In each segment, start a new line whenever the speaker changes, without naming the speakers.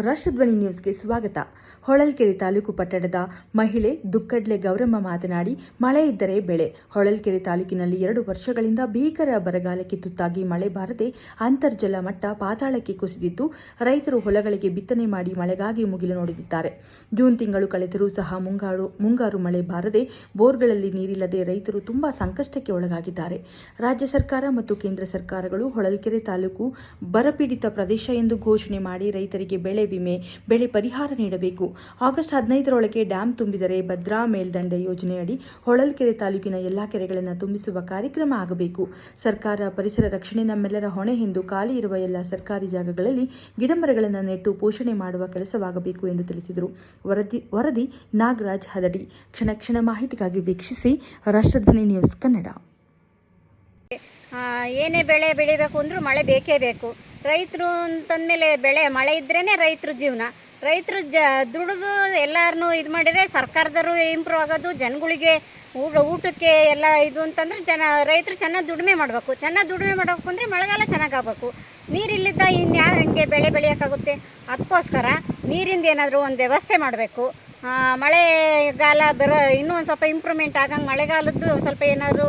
ರಾಷ್ಟ್ರಧ್ವನಿ ನ್ಯೂಸ್ಗೆ ಸ್ವಾಗತ. ಹೊಳಲ್ಕೆರೆ ತಾಲೂಕು ಪಟ್ಟಣದ ಮಹಿಳೆ ದುಕ್ಕಡ್ಲೆ ಗೌರಮ್ಮ ಮಾತನಾಡಿ, ಮಳೆ ಇದ್ದರೆ ಬೆಳೆ. ಹೊಳಲ್ಕೆರೆ ತಾಲೂಕಿನಲ್ಲಿ 2 ವರ್ಷಗಳಿಂದ ಭೀಕರ ಬರಗಾಲಕ್ಕೆ ತುತ್ತಾಗಿ ಮಳೆ ಬಾರದೆ ಅಂತರ್ಜಲ ಮಟ್ಟ ಪಾತಾಳಕ್ಕೆ ಕುಸಿದಿದ್ದು, ರೈತರು ಹೊಲಗಳಿಗೆ ಬಿತ್ತನೆ ಮಾಡಿ ಮಳೆಗಾಗಿ ಮುಗಿಲು ನೋಡುತ್ತಿದ್ದಾರೆ. ಜೂನ್ ತಿಂಗಳು ಕಳೆದರೂ ಸಹ ಮುಂಗಾರು ಮಳೆ ಬಾರದೆ ಬೋರ್ಗಳಲ್ಲಿ ನೀರಿಲ್ಲದೆ ರೈತರು ತುಂಬಾ ಸಂಕಷ್ಟಕ್ಕೆ ಒಳಗಾಗಿದ್ದಾರೆ. ರಾಜ್ಯ ಸರ್ಕಾರ ಮತ್ತು ಕೇಂದ್ರ ಸರ್ಕಾರಗಳು ಹೊಳಲ್ಕೆರೆ ತಾಲೂಕು ಬರಪೀಡಿತ ಪ್ರದೇಶ ಎಂದು ಘೋಷಣೆ ಮಾಡಿ ರೈತರಿಗೆ ಬೆಳೆ ವಿಮೆ, ಬೆಳೆ ಪರಿಹಾರ ನೀಡಬೇಕು. ಆಗಸ್ಟ್ 15ರೊಳಗೆ ಡ್ಯಾಂ ತುಂಬಿದರೆ ಭದ್ರಾ ಮೇಲ್ದಂಡೆ ಯೋಜನೆಯಡಿ ಹೊಳಲ್ಕೆರೆ ತಾಲೂಕಿನ ಎಲ್ಲಾ ಕೆರೆಗಳನ್ನು ತುಂಬಿಸುವ ಕಾರ್ಯಕ್ರಮ ಆಗಬೇಕು. ಸರ್ಕಾರ ಪರಿಸರ ರಕ್ಷಣೆ ನಮ್ಮೆಲ್ಲರ ಹೊಣೆ ಎಂದು ಖಾಲಿ ಇರುವ ಎಲ್ಲ ಸರ್ಕಾರಿ ಜಾಗಗಳಲ್ಲಿ ಗಿಡಮರಗಳನ್ನು ನೆಟ್ಟು ಪೋಷಣೆ ಮಾಡುವ ಕೆಲಸವಾಗಬೇಕು ಎಂದು ತಿಳಿಸಿದರು. ವರದಿ ನಾಗರಾಜ್ ಹದಡಿ. ಕ್ಷಣ ಕ್ಷಣ ಮಾಹಿತಿಗಾಗಿ ವೀಕ್ಷಿಸಿ ರಾಷ್ಟ್ರಧ್ವನಿ ನ್ಯೂಸ್ ಕನ್ನಡ.
ಏನೇ ಬೆಳೆ ಬೆಳಿಬೇಕು ಅಂದ್ರೂ ಮಳೆ ಬೇಕೇ ಬೇಕು. ರೈತರು ಅಂತಂದಮೇಲೆ ಮಳೆ ಇದ್ರೇ ರೈತರ ಜೀವನ. ರೈತರು ದುಡಿದು ಎಲ್ಲರನ್ನೂ ಇದು ಮಾಡಿದರೆ ಸರ್ಕಾರದವರು ಇಂಪ್ರೂವ್ ಆಗೋದು, ಜನಗಳಿಗೆ ಊಟಕ್ಕೆ ಎಲ್ಲ ಇದು ಅಂತಂದರೆ ರೈತರು ಚೆನ್ನಾಗಿ ದುಡಿಮೆ ಮಾಡಬೇಕು. ಚೆನ್ನಾಗಿ ದುಡಿಮೆ ಮಾಡಬೇಕು ಅಂದರೆ ಮಳೆಗಾಲ ಚೆನ್ನಾಗಾಗಬೇಕು. ನೀರಿಲ್ಲಿದ್ದ ಹಂಗೆ ಬೆಳೆ ಬೆಳೆಯೋಕ್ಕಾಗುತ್ತೆ. ಅದಕ್ಕೋಸ್ಕರ ನೀರಿಂದ ಏನಾದರೂ ಒಂದು ವ್ಯವಸ್ಥೆ ಮಾಡಬೇಕು. ಮಳೆಗಾಲ ಇನ್ನೂ ಒಂದು ಸ್ವಲ್ಪ ಇಂಪ್ರೂವ್ಮೆಂಟ್ ಆಗಂಗೆ ಮಳೆಗಾಲದ್ದು ಸ್ವಲ್ಪ ಏನಾದರೂ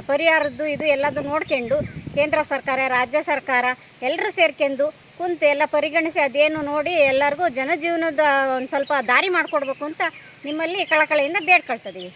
ಪರಿಹಾರದ್ದು ಇದು ಎಲ್ಲದೂ ನೋಡ್ಕೊಂಡು ಕೇಂದ್ರ ಸರ್ಕಾರ, ರಾಜ್ಯ ಸರ್ಕಾರ ಎಲ್ಲರೂ ಸೇರ್ಕೊಂಡು ಕುಂತು ಎಲ್ಲ ಪರಿಗಣಿಸಿ ಅದೇನು ನೋಡಿ ಎಲ್ಲರಿಗೂ ಜನಜೀವನದ ಒಂದು ಸ್ವಲ್ಪ ದಾರಿ ಮಾಡಿಕೊಡ್ಬೇಕು ಅಂತ ನಿಮ್ಮಲ್ಲಿ ಕಳಕಳಿಯಿಂದ ಬೇಡ್ಕೊಳ್ತಿದ್ದೀವಿ.